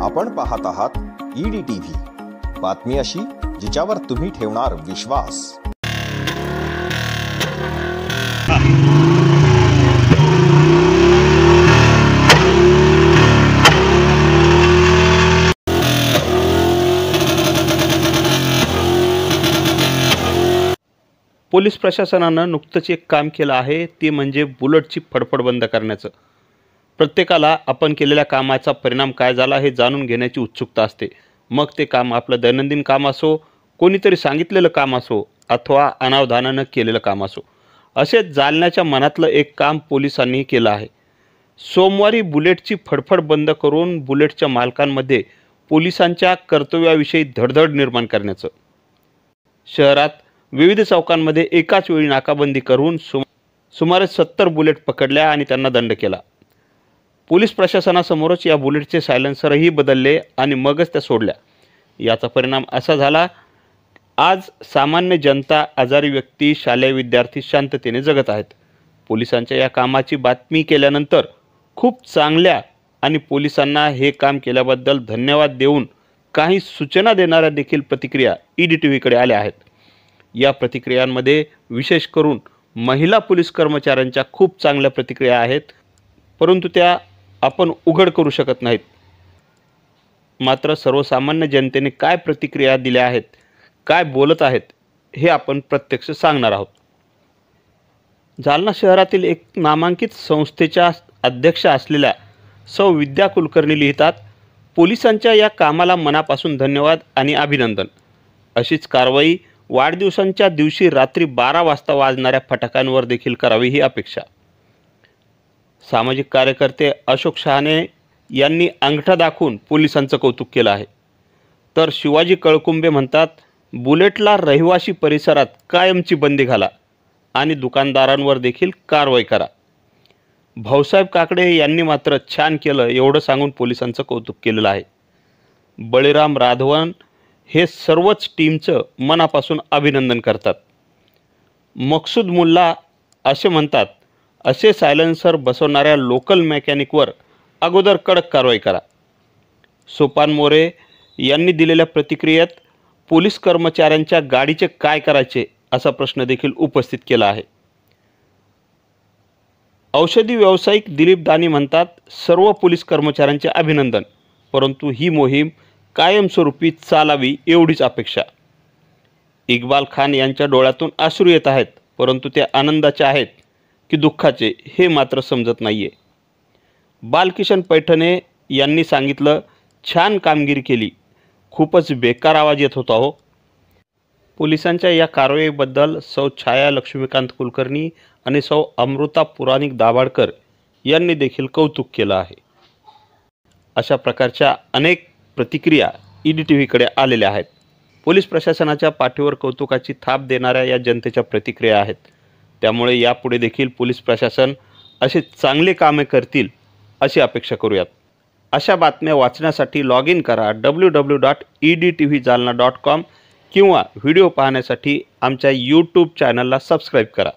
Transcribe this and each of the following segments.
आपण पाहत आहात EDTV, बातमी अशी जिच्यावर तुम्ही ठेवणार विश्वास। पोलीस प्रशासनानं नुकतंच एक काम केलं आहे, ते म्हणजे बुलेटची फडफड बंद करण्याचं। प्रत्येकाला आपण केलेल्या कामाचा परिणाम काय झाला हे जाणून घेण्याची उत्सुकता असते। मग ते काम आपलं दैनंदिन काम असो, कोणीतरी सांगितलेलं काम असो अथवा अनावधानानं केलेलं काम असो, असे जालन्याच्या मनातलं एक काम पोलिसांनी केलं आहे। सोमवारी बुलेटची फडफड बंद करून बुलेटच्या मालकांमध्ये पोलिसांच्या कर्तव्याविषयी धडधड निर्माण करण्याचं। शहरात विविध चौकांमध्ये एकाच वेळी नाकाबंदी करून सुमारे 70 बुलेट पकडल्या आणि त्यांना दंड केला। पोलीस प्रशासनासमोरच या बुलेटचे सायलेन्सरही बदलले आणि मगच त्या सोडल्या। याचा परिणाम असा झाला, आज सामान्य जनता, आजारी व्यक्ती, शालेय विद्यार्थी शांततेने जगत आहेत। पोलिसांच्या या कामाची बातमी केल्यानंतर खूप चांगल्या आणि पोलिसांना हे काम केल्याबद्दल धन्यवाद देऊन काही सूचना देणाऱ्या देखील प्रतिक्रिया EDTVकडे आल्या आहेत। या प्रतिक्रियांमध्ये विशेष करून महिला पोलीस कर्मचाऱ्यांच्या खूप चांगल्या प्रतिक्रिया आहेत, परंतु त्या आपण उघड करू शकत नाहीत। मात्र सर्वसामान्य जनतेने काय प्रतिक्रिया दिल्या आहेत, काय बोलत आहेत, हे आपण प्रत्यक्ष सांगणार आहोत। जालना शहरातील एक नामांकित संस्थेच्या अध्यक्ष असलेल्या सौ विद्या कुलकर्णी लिहितात, पोलिसांच्या या कामाला मनापासून धन्यवाद आणि अभिनंदन। अशीच कारवाई वाढदिवसांच्या दिवशी रात्री 12 वाजता वाजणाऱ्या फटाक्यांवर देखील करावी ही अपेक्षा। सामाजिक कार्यकर्ते अशोक शहाणे यांनी अंगठा दाखवून पोलिसांचं कौतुक केलं आहे। तर शिवाजी कळकुंबे म्हणतात, बुलेटला रहिवासी परिसरात कायमची बंदी घाला आणि दुकानदारांवर देखील कारवाई करा। भाऊसाहेब काकडे यांनी मात्र छान केलं एवढं सांगून पोलिसांचं कौतुक केलेलं आहे। बळीराम राधवन हे सर्वच टीमचं मनापासून अभिनंदन करतात। मकसूद मुल्ला असे म्हणतात, असे सायलेन्सर बसवणाऱ्या लोकल मेकॅनिकवर अगोदर कडक कारवाई करा। सोपान मोरे यांनी दिलेल्या प्रतिक्रियेत पोलीस कर्मचाऱ्यांच्या गाडीचे काय करायचे असा प्रश्न देखील उपस्थित केला आहे। औषधी व्यावसायिक दिलीप दानी म्हणतात, सर्व पोलीस कर्मचाऱ्यांचे अभिनंदन, परंतु ही मोहीम कायमस्वरूपी चालावी एवढीच अपेक्षा। इक्बाल खान यांच्या डोळ्यातून अश्रू येत आहेत, परंतु ते आनंदाचे आहेत की दुःखाचे हे मात्र समजत नाहीये। बालकिशन पैठणे यांनी सांगितलं, छान कामगिरी केली, खूपच बेकार आवाज येत होता हो। पोलिसांच्या या कारवाईबद्दल सौ छाया लक्ष्मीकांत कुलकर्णी आणि सौ अमृता पुराणिक दाभाडकर यांनी देखील कौतुक केलं आहे। अशा प्रकारच्या अनेक प्रतिक्रिया EDTVकडे आलेल्या आहेत। पोलीस प्रशासनाच्या पाठीवर कौतुकाची थाप देणाऱ्या या जनतेच्या प्रतिक्रिया आहेत। त्यामुळे यापुढे देखील पोलीस प्रशासन असे चांगले कामे करतील अशी अपेक्षा करूयात। अशा बातम्या वाचण्यासाठी लॉग इन करा www.edtvjalna.com किंवा व्हिडिओ पाहण्यासाठी आमच्या YouTube चॅनलला सबस्क्राईब करा।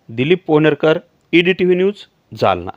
Dilip Pohanerkar, EDTV news, Jalna.